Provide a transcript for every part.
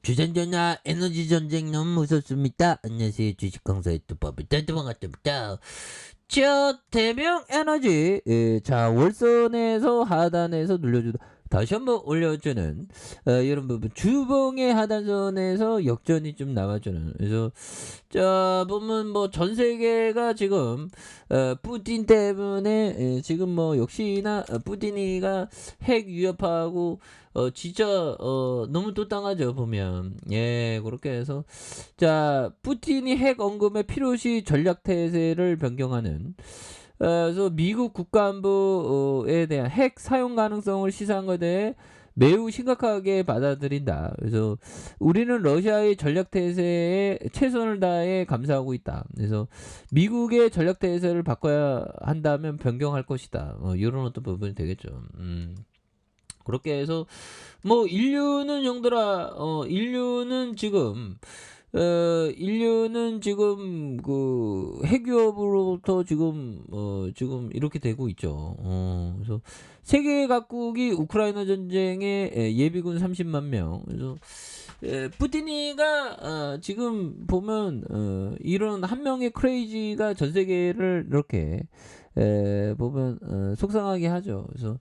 주전자나 에너지 전쟁 너무 무섭습니다. 안녕하세요. 주식강사 유튜버블 반갑습니다. 자, 대명 에너지. 자, 월선에서 하단에서 눌려주다 다시 한번 올려주는 이런 부분 주봉의 하단선에서 역전이 좀 나와주는. 그래서 자 보면 뭐 전 세계가 지금 푸틴 때문에 지금 뭐 역시나 푸틴이가 핵 위협하고 진짜 너무 또 땅하죠 보면. 예, 그렇게 해서 자 푸틴이 핵 언급에 필요시 전략 태세를 변경하는 그래서 미국 국가안보에 대한 핵 사용 가능성을 시사한 것에 대해 매우 심각하게 받아들인다. 그래서 우리는 러시아의 전략 태세에 최선을 다해 감사하고 있다. 그래서 미국의 전략 태세를 바꿔야 한다면 변경할 것이다. 이런 어떤 부분이 되겠죠. 그렇게 해서 뭐 인류는 형들아 인류는 지금 그 핵위협으로부터 지금 이렇게 되고 있죠. 그래서 세계 각국이 우크라이나 전쟁에 예비군 30만 명. 그래서 푸틴이가 지금 보면 이런 한 명의 크레이지가 전 세계를 이렇게 보면 속상하게 하죠. 그래서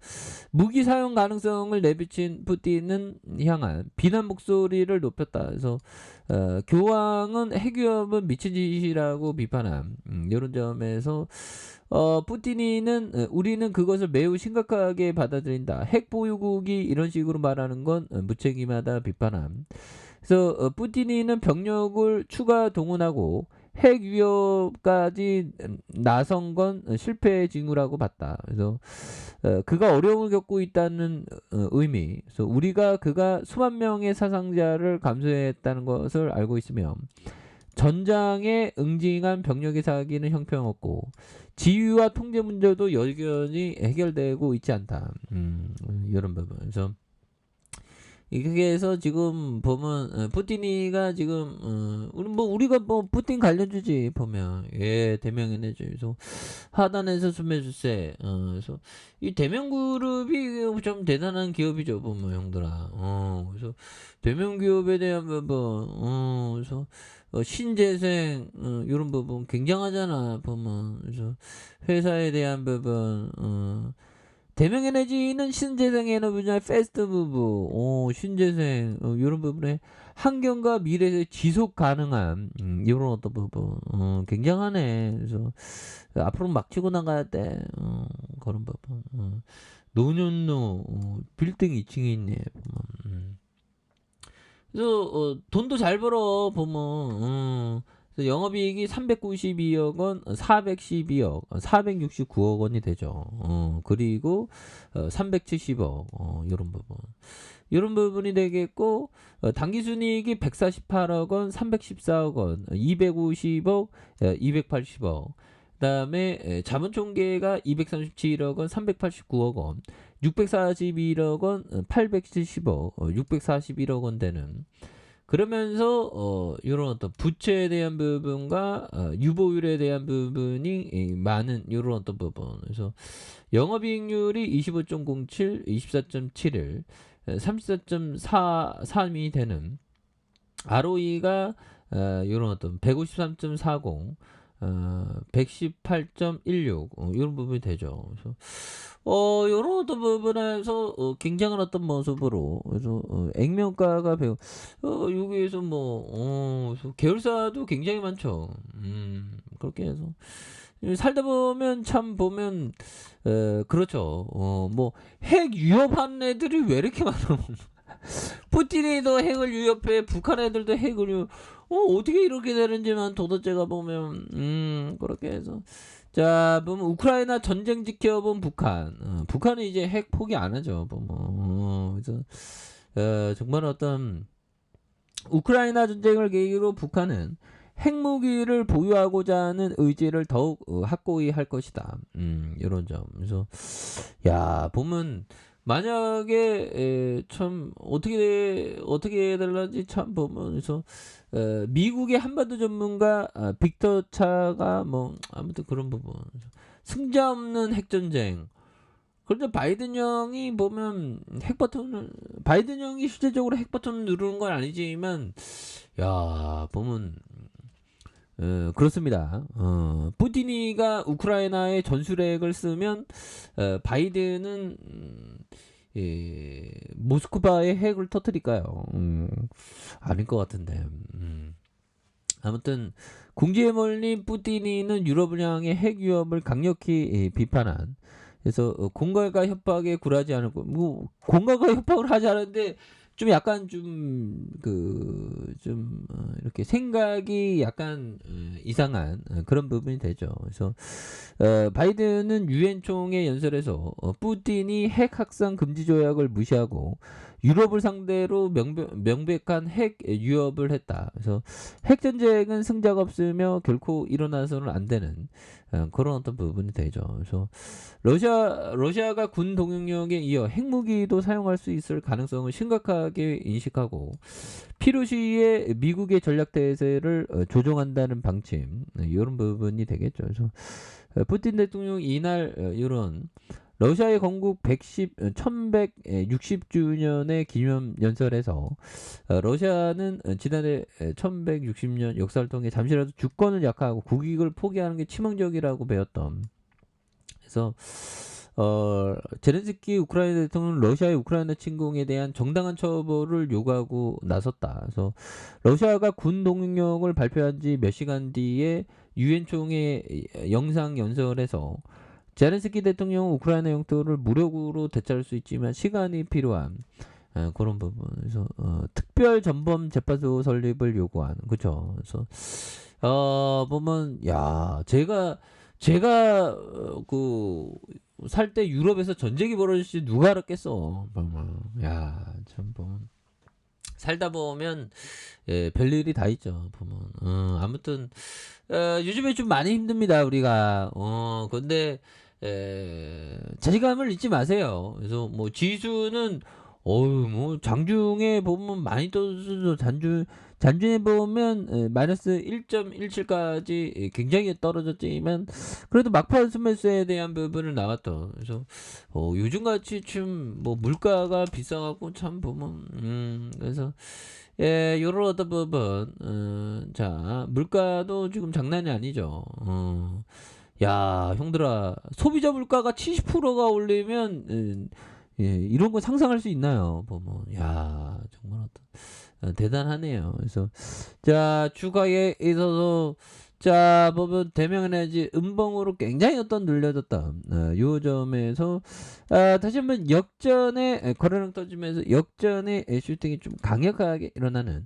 무기 사용 가능성을 내비친 푸틴은 향한 비난 목소리를 높였다. 그래서 교황은 핵위협은 미친 짓이라고 비판함. 이런 점에서 푸틴이는 우리는 그것을 매우 심각하게 받아들인다. 핵 보유국이 이런 식으로 말하는 건 무책임하다 비판함. 그래서 푸틴이는 병력을 추가 동원하고 핵 위협까지 나선 건 실패의 징후라고 봤다. 그래서 그가 어려움을 겪고 있다는 의미. 그래서 우리가 그가 수만 명의 사상자를 감수했다는 것을 알고 있으며 전장에 응징한 병력의 사기는 형편없고 지휘와 통제 문제도 여전히 해결되고 있지 않다. 이런 부분. 그래서 이렇게 해서 지금 보면 푸틴이가 지금 우리가 뭐 푸틴 관련주지 보면 예 대명이네죠. 그래서 하단에서 숨해주세. 그래서 이 대명그룹이 좀 대단한 기업이죠 보면 형들아. 그래서 대명기업에 대한 부분 그래서 신재생 이런 부분 굉장하잖아 보면. 그래서 회사에 대한 부분 대명에너지는 신재생 에너지 분야의 패스트무브, 신재생 이런 부분에 환경과 미래에서 지속 가능한 이런 어떤 부분 굉장하네. 그래서 앞으로 막 치고 나가야 돼. 그런 부분. 노년노 빌딩 2층에 있네. 그래서 돈도 잘 벌어 보면 그래서 영업이익이 392억 원, 412억, 469억 원이 되죠. 그리고 370억 이런 부분. 이런 부분이 되겠고 당기순이익이 148억 원, 314억 원, 250억, 280억. 그다음에 자본총계가 237억 원, 389억 원, 641억 원, 870억, 641억 원 되는. 그러면서 이런 어떤 부채에 대한 부분과 유보율에 대한 부분이 많은 이런 어떤 부분. 그래서 영업이익률이 25.07, 24.71, 34.43이 되는 ROE가 이런 어떤 153.40, 118.16 이런 부분이 되죠. 그래서 요런 어떤 부분에서 굉장한 어떤 모습으로 그래서 액면가가 배우 여기에서 그래서 계열사도 굉장히 많죠. 그렇게 해서 살다 보면 참 보면 그렇죠. 뭐 핵 위협하는 애들이 왜 이렇게 많아? 푸틴이도 핵을 위협해, 북한 애들도 핵을 위협. 어떻게 이렇게 되는지만 도대체가 보면 그렇게 해서 자 보면 우크라이나 전쟁 지켜본 북한. 북한은 이제 핵 포기 안 하죠 보면. 그래서 정말 어떤 우크라이나 전쟁을 계기로 북한은 핵무기를 보유하고자 하는 의지를 더욱 확고히 할 것이다. 이런 점. 그래서 야 보면 만약에 참 어떻게 해야 될런지 참 보면. 그래서 미국의 한반도 전문가 빅터 차가 뭐 아무튼 그런 부분. 승자 없는 핵전쟁. 그런데 바이든 형이 보면 핵 버튼을 바이든 형이 실제적으로 핵 버튼을 누르는 건 아니지만 야 보면 그렇습니다. 푸틴이가 우크라이나에 전술핵을 쓰면 바이든은 모스크바에 핵을 터뜨릴까요? 아닐 것 같은데. 아무튼 궁지에 몰린 푸틴이는 유럽을 향해 핵 위협을 강력히 비판한. 그래서 공갈과 협박에 굴하지 않을 거. 뭐 공갈과 협박을 하지 않는데 좀 약간 이렇게 생각이 약간 이상한 그런 부분이 되죠. 그래서 바이든은 유엔 총회 연설에서 푸틴이 핵 확산 금지 조약을 무시하고 유럽을 상대로 명백한 핵 위협을 했다. 그래서 핵 전쟁은 승자가 없으며 결코 일어나서는 안 되는 그런 어떤 부분이 되죠. 그래서 러시아가 군 동용력에 이어 핵무기도 사용할 수 있을 가능성을 심각하게 인식하고 필요시에 미국의 전략 태세를 조정한다는 방침 이런 부분이 되겠죠. 그래서 푸틴 대통령 이날 이런 러시아의 건국 1160주년의 기념 연설에서 러시아는 지난해 1160년 역사를 통해 잠시라도 주권을 약화하고 국익을 포기하는 게 치명적이라고 배웠던. 그래서 제렌스키 우크라이나 대통령은 러시아의 우크라이나 침공에 대한 정당한 처벌을 요구하고 나섰다. 그래서 러시아가 군 동력을 발표한 지 몇 시간 뒤에 유엔 총회 영상 연설에서 제렌스키 대통령은 우크라이나 영토를 무력으로 되찾을 수 있지만 시간이 필요한 그런 부분에서 특별 전범 재판소 설립을 요구한 그죠. 그래서 보면 야 제가 살 때 유럽에서 전쟁이 벌어질지 누가 알았겠어. 야참 보면 살다 보면 별일이 다 있죠. 보면 아무튼 요즘에 좀 많이 힘듭니다 우리가. 근데 자신감을 잊지 마세요. 그래서 뭐 지수는 뭐 장중에 보면 많이 떨어져서 잔중에 보면 마이너스 1.17까지 굉장히 떨어졌지만 그래도 막판 스매스에 대한 부분을 나왔던. 그래서 요즘같이 좀 뭐 물가가 비싸갖고 참 보면 그래서 요런 어떤 부분 자 물가도 지금 장난이 아니죠. 야 형들아 소비자 물가가 70%가 올리면 이런 거 상상할 수 있나요? 보면 야 정말 어떤 대단하네요. 그래서 자 주가에 있어서 자 보면 대명에너지 음봉으로 굉장히 어떤 눌려졌다. 요 점에서 다시 한번 역전의 거래량 터지면서 역전의 슈팅이 좀 강력하게 일어나는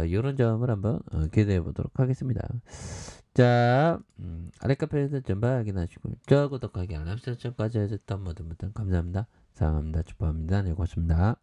이런 점을 한번 기대해 보도록 하겠습니다. 자 아랫카페에서 전방 확인하시고 저 구독하기 알람 설정까지 해줬던 모든 분들 감사합니다. 사랑합니다. 축복합니다. 네 고맙습니다.